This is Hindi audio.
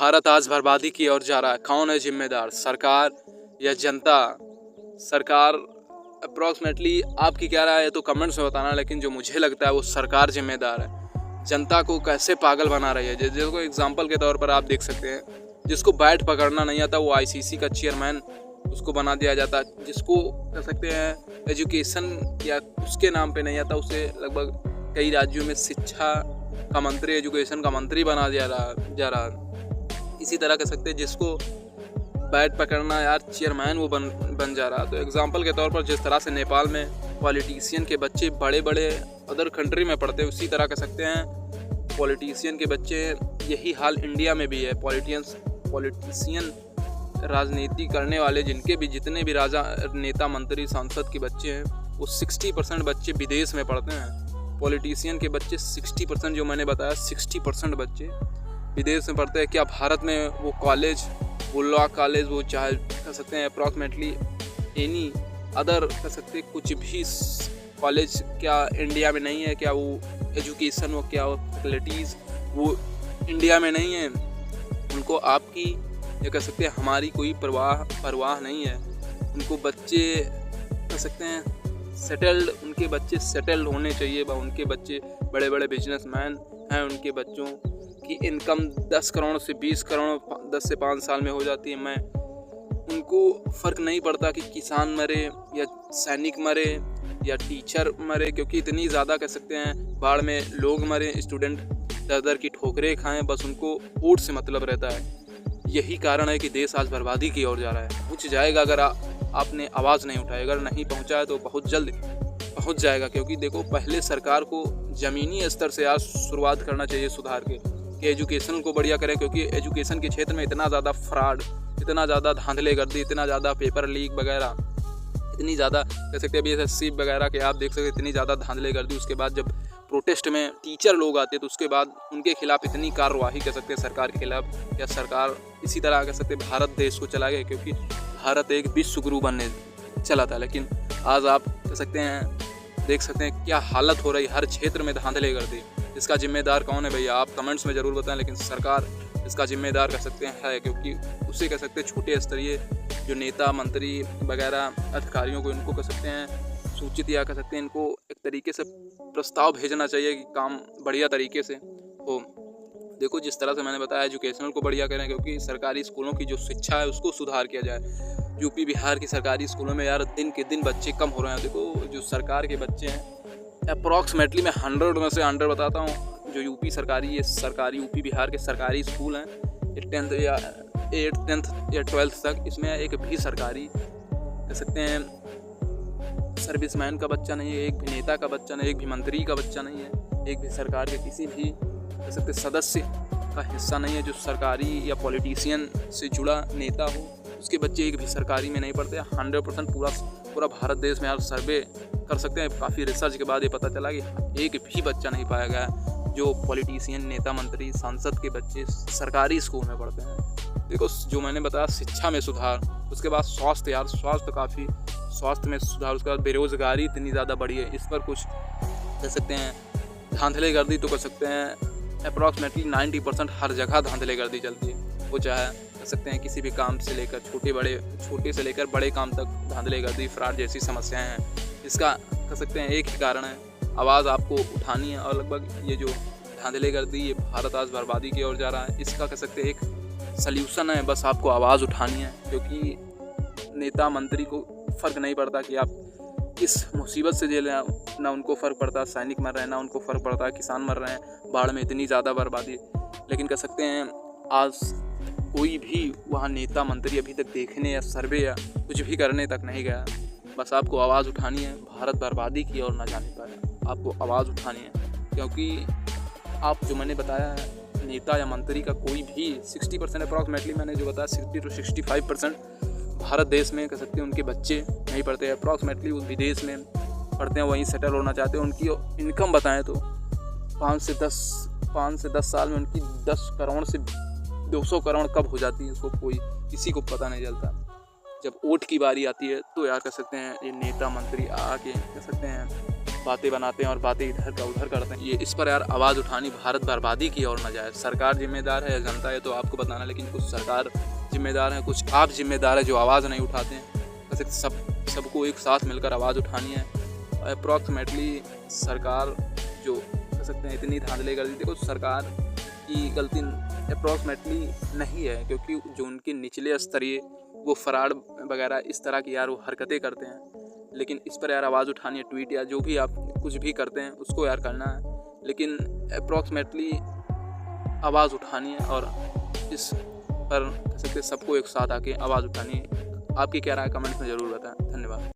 भारत आज बर्बादी की ओर जा रहा है। कौन है जिम्मेदार, सरकार या जनता? सरकार अप्रॉक्सीमेटली आपकी क्या राय है तो कमेंट्स में बताना, लेकिन जो मुझे लगता है वो सरकार जिम्मेदार है। जनता को कैसे पागल बना रही है। जिसको एग्जांपल के तौर पर आप देख सकते हैं, जिसको बैट पकड़ना नहीं आता वो आईसीसी का चेयरमैन उसको बना दिया जाता। जिसको कह सकते हैं एजुकेशन या उसके नाम पे नहीं आता उसे लगभग कई राज्यों में शिक्षा का मंत्री, एजुकेशन का मंत्री बना दिया जा रहा। इसी तरह कह सकते हैं जिसको बैट पकड़ना यार चेयरमैन वो बन जा रहा। तो एग्जांपल के तौर पर जिस तरह से नेपाल में पॉलिटिशियन के बच्चे बड़े बड़े अदर कंट्री में पढ़ते हैं, उसी तरह कह सकते हैं पॉलिटिशियन के बच्चे, यही हाल इंडिया में भी है। पॉलिटिशियन राजनीति करने वाले जिनके भी जितने भी राजा नेता मंत्री सांसद के बच्चे हैं वो 60% बच्चे विदेश में पढ़ते हैं। पॉलिटिशियन के बच्चे 60%, जो मैंने बताया 60% बच्चे विदेश में पढ़ते हैं। क्या भारत में वो कॉलेज, वो लॉ कॉलेज, वो चाहे कह सकते हैं अप्रॉक्सीमेटली एनी अदर कह सकते हैं कुछ भी कॉलेज क्या इंडिया में नहीं है? क्या वो एजुकेशन, वो क्या वो फैसिलिटीज़ वो इंडिया में नहीं है? उनको आपकी या कह सकते हैं हमारी कोई परवाह नहीं है। उनको बच्चे कह सकते हैं सेटल्ड, उनके बच्चे सेटल्ड होने चाहिए। उनके बच्चे बड़े बड़े बिजनेसमैन हैं, उनके बच्चों की इनकम 10 करोड़ से 20 करोड़ 10 से 5 साल में हो जाती है। उनको फ़र्क नहीं पड़ता कि किसान मरे या सैनिक मरे या टीचर मरे, क्योंकि इतनी ज़्यादा कह सकते हैं बाढ़ में लोग मरे, स्टूडेंट दर दर की ठोकरें खाएं, बस उनको वोट से मतलब रहता है। यही कारण है कि देश आज बर्बादी की ओर जा रहा है। पहुँच जाएगा अगर आपने आवाज़ नहीं उठाई, अगर नहीं पहुँचा है तो बहुत जल्द पहुँच जाएगा। क्योंकि देखो, पहले सरकार को ज़मीनी स्तर से आज शुरुआत करना चाहिए सुधार के, कि एजुकेशन को बढ़िया करें। क्योंकि एजुकेशन के क्षेत्र में इतना ज़्यादा फ्रॉड, इतना ज़्यादा धांधलेगर्दी, इतना ज़्यादा पेपर लीक वगैरह, इतनी ज़्यादा कह सकते हैं BSSC वगैरह के आप देख सकते हैं, इतनी ज़्यादा धांधलेगर्दी। उसके बाद जब प्रोटेस्ट में टीचर लोग आते हैं तो उसके बाद उनके खिलाफ इतनी कार्रवाई कह सकते हैं सरकार के खिलाफ। या सरकार इसी तरह कह सकते हैं भारत देश को चला गया, क्योंकि भारत एक विश्व गुरु बनने चला था। लेकिन आज आप कह सकते हैं देख सकते हैं क्या हालत हो रही, हर क्षेत्र में धांधलेगर्दी। इसका जिम्मेदार कौन है भैया? आप कमेंट्स में ज़रूर बताएं। लेकिन सरकार इसका जिम्मेदार कह सकते हैं है, क्योंकि उसे कह सकते हैं छोटे स्तरीय जो नेता मंत्री वगैरह अधिकारियों को इनको कह सकते हैं सूचित या कह सकते हैं इनको एक तरीके से प्रस्ताव भेजना चाहिए कि काम बढ़िया तरीके से हो। देखो, जिस तरह से मैंने बताया एजुकेशनल को बढ़िया करें, क्योंकि सरकारी स्कूलों की जो शिक्षा है उसको सुधार किया जाए। यूपी बिहार की सरकारी स्कूलों में यार दिन के दिन बच्चे कम हो रहे हैं। देखो, जो सरकार के बच्चे हैं अप्रॉक्सीमेटली मैं 100 में से 100 बताता हूँ, जो यूपी यूपी बिहार के सरकारी स्कूल हैं, 10th या 8th या 12th तक, इसमें एक भी सरकारी कह सकते हैं सर्विसमैन का बच्चा नहीं है, एक भी नेता का बच्चा नहीं, एक भी मंत्री का बच्चा नहीं है, एक भी सरकार के किसी भी कह सकते सदस्य का हिस्सा नहीं है जो सरकारी या पॉलिटिशियन से जुड़ा नेता हो, उसके बच्चे एक भी सरकारी में नहीं पढ़ते। 100% पूरा भारत देश में आप सर्वे कर सकते हैं। काफ़ी रिसर्च के बाद ये पता चला कि एक भी बच्चा नहीं पाया गया जो पॉलिटिशियन, नेता मंत्री, सांसद के बच्चे सरकारी स्कूल में पढ़ते हैं। देखो, जो मैंने बताया शिक्षा में सुधार, उसके बाद स्वास्थ्य, यार स्वास्थ्य में सुधार, उसके बाद बेरोज़गारी इतनी ज़्यादा बढ़ी है, इस पर कुछ कह सकते हैं। धांधलेगर्दी तो कह सकते हैं अप्रॉक्सीमेटली 90% हर जगह धांधलेगर्दी चलती है। वो चाहे कह सकते हैं किसी भी काम से लेकर छोटे से लेकर बड़े काम तक धांधलेगर्दी, फ्रॉड जैसी समस्याएं हैं। इसका कह सकते हैं एक ही कारण है, आवाज़ आपको उठानी है। और लगभग ये जो धांधलेगर्दी, ये भारत आज बर्बादी की ओर जा रहा है, इसका कह सकते हैं एक सल्यूशन है, बस आपको आवाज़ उठानी है। क्योंकि नेता मंत्री को फ़र्क नहीं पड़ता कि आप किस मुसीबत से झेल रहे हैं, ना उनको फ़र्क पड़ता सैनिक मर रहे हैं, ना उनको फ़र्क पड़ता किसान मर रहे हैं बाढ़ में, इतनी ज़्यादा बर्बादी। लेकिन कह सकते हैं आज कोई भी वहाँ नेता मंत्री अभी तक देखने या सर्वे या कुछ भी करने तक नहीं गया। बस आपको आवाज़ उठानी है, भारत बर्बादी की ओर ना जाने पाए, आपको आवाज़ उठानी है। क्योंकि आप जो मैंने बताया है नेता या मंत्री का कोई भी 60% अप्रॉक्सीमेटली मैंने जो बताया 60 to 65% भारत देश में कह सकते हैं उनके बच्चे नहीं पढ़ते हैं। अप्रॉक्सीमेटली वो विदेश में पढ़ते हैं, वहीं सेटल होना चाहते हैं। उनकी इनकम बताएं तो 5 से 10 साल में उनकी 10 करोड़ से 200 करोड़ कब हो जाती है, उसको किसी को पता नहीं चलता। जब वोट की बारी आती है तो यार कह सकते हैं ये नेता मंत्री आके कह सकते हैं बातें बनाते हैं और बातें इधर का उधर करते हैं। ये इस पर यार आवाज़ उठानी, भारत बर्बादी की ओर न जाए। सरकार जिम्मेदार है या जनता है तो आपको बताना, लेकिन कुछ सरकार जिम्मेदार है, कुछ आप जिम्मेदार है जो आवाज़ नहीं उठाते हैं। वैसे सबको एक साथ मिलकर आवाज़ उठानी है। अप्रॉक्सीमेटली सरकार जो कह सकते हैं इतनी धांधली कर दी, देखो सरकार की गलती अप्रॉक्सीमेटली नहीं है, क्योंकि जो उनके निचले स्तरीय वो फ्रॉड वगैरह इस तरह की यार वो हरकतें करते हैं। लेकिन इस पर यार आवाज़ उठानी है, ट्वीट या जो भी आप कुछ भी करते हैं उसको यार करना है, लेकिन अप्रॉक्सीमेटली आवाज़ उठानी है और इस पर कह सकते सबको एक साथ आके आवाज़ उठानी है। आपकी क्या राय कमेंट्स में ज़रूर बताएं। धन्यवाद।